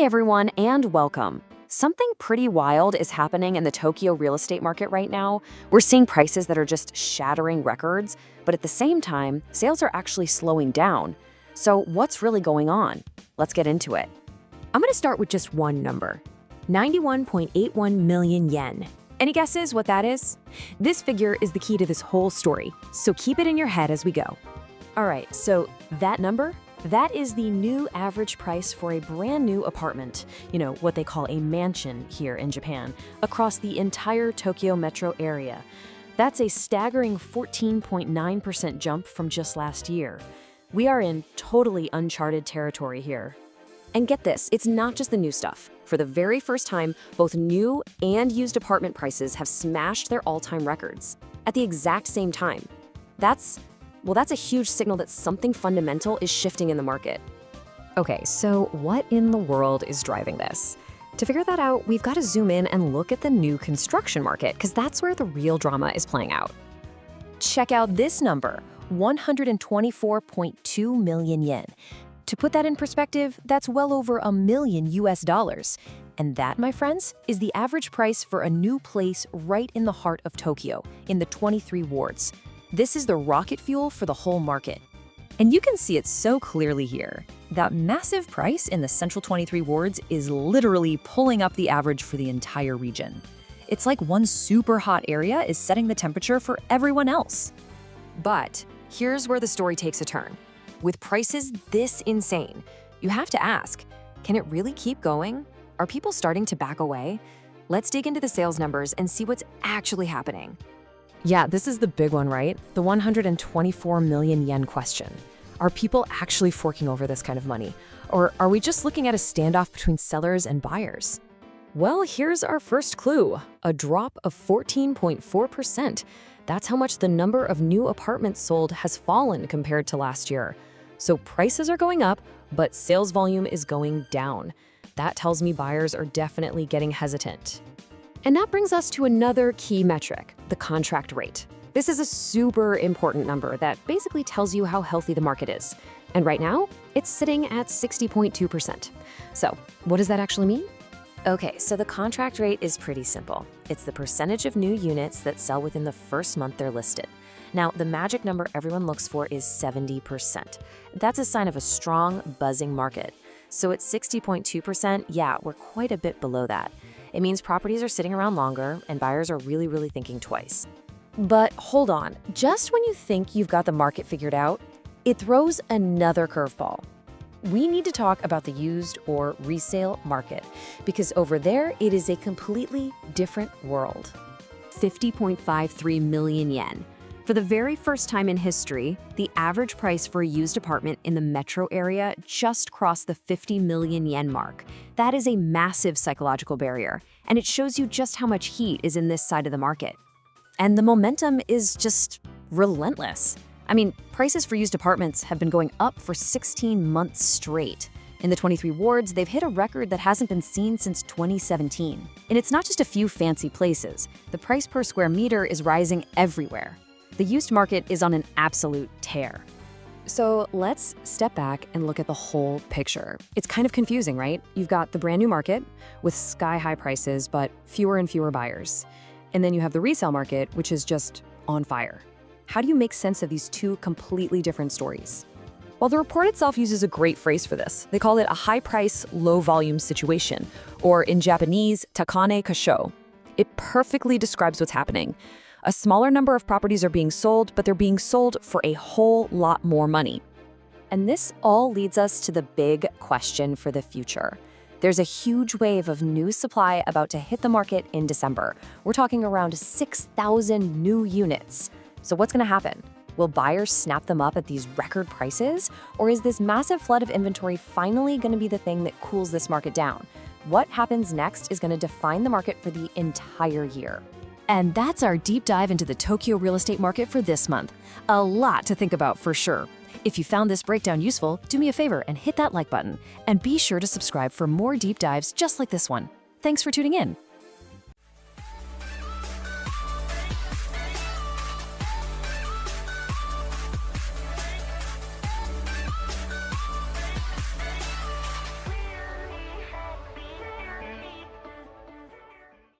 Hey everyone, and welcome. Something pretty wild is happening in the Tokyo real estate market right now. We're seeing prices that are just shattering records, but at the same time, sales are actually slowing down. So what's really going on? Let's get into it. I'm going to start with just one number, 91.81 million yen. Any guesses what that is? This figure is the key to this whole story, so keep it in your head as we go. All right, so that number? That is the new average price for a brand new apartment, what they call a mansion here in Japan, across the entire Tokyo metro area. That's a staggering 14.9% jump from just last year. We are in totally uncharted territory here. And get this, it's not just the new stuff. For the very first time, both new and used apartment prices have smashed their all-time records at the exact same time. That's a huge signal that something fundamental is shifting in the market. Okay, so what in the world is driving this? To figure that out, we've got to zoom in and look at the new construction market, because that's where the real drama is playing out. Check out this number, 124.2 million yen. To put that in perspective, that's well over $1 million US. And that, my friends, is the average price for a new place right in the heart of Tokyo, in the 23 wards. This is the rocket fuel for the whole market. And you can see it so clearly here. That massive price in the central 23 wards is literally pulling up the average for the entire region. It's like one super hot area is setting the temperature for everyone else. But here's where the story takes a turn. With prices this insane, you have to ask, can it really keep going? Are people starting to back away? Let's dig into the sales numbers and see what's actually happening. Yeah, this is the big one, right? The 124 million yen question. Are people actually forking over this kind of money? Or are we just looking at a standoff between sellers and buyers? Well, here's our first clue, a drop of 14.4%. That's how much the number of new apartments sold has fallen compared to last year. So prices are going up, but sales volume is going down. That tells me buyers are definitely getting hesitant. And that brings us to another key metric, the contract rate. This is a super important number that basically tells you how healthy the market is. And right now, it's sitting at 60.2%. So what does that actually mean? Okay, so the contract rate is pretty simple. It's the percentage of new units that sell within the first month they're listed. Now, the magic number everyone looks for is 70%. That's a sign of a strong, buzzing market. So at 60.2%, yeah, we're quite a bit below that. It means properties are sitting around longer and buyers are really thinking twice. But hold on, just when you think you've got the market figured out, it throws another curveball. We need to talk about the used or resale market, because over there, it is a completely different world. 50.53 million yen. For the very first time in history, the average price for a used apartment in the metro area just crossed the 50 million yen mark. That is a massive psychological barrier, and it shows you just how much heat is in this side of the market. And the momentum is just relentless. I mean, prices for used apartments have been going up for 16 months straight. In the 23 wards, they've hit a record that hasn't been seen since 2017. And it's not just a few fancy places. The price per square meter is rising everywhere. The used market is on an absolute tear. So let's step back and look at the whole picture. It's kind of confusing, right? You've got the brand new market with sky-high prices, but fewer and fewer buyers. And then you have the resale market, which is just on fire. How do you make sense of these two completely different stories? Well, the report itself uses a great phrase for this. They call it a high-price, low-volume situation, or in Japanese, takane kasho. It perfectly describes what's happening. A smaller number of properties are being sold, but they're being sold for a whole lot more money. And this all leads us to the big question for the future. There's a huge wave of new supply about to hit the market in December. We're talking around 6,000 new units. So what's going to happen? Will buyers snap them up at these record prices? Or is this massive flood of inventory finally going to be the thing that cools this market down? What happens next is going to define the market for the entire year. And that's our deep dive into the Tokyo real estate market for this month. A lot to think about for sure. If you found this breakdown useful, do me a favor and hit that like button. And be sure to subscribe for more deep dives just like this one. Thanks for tuning in.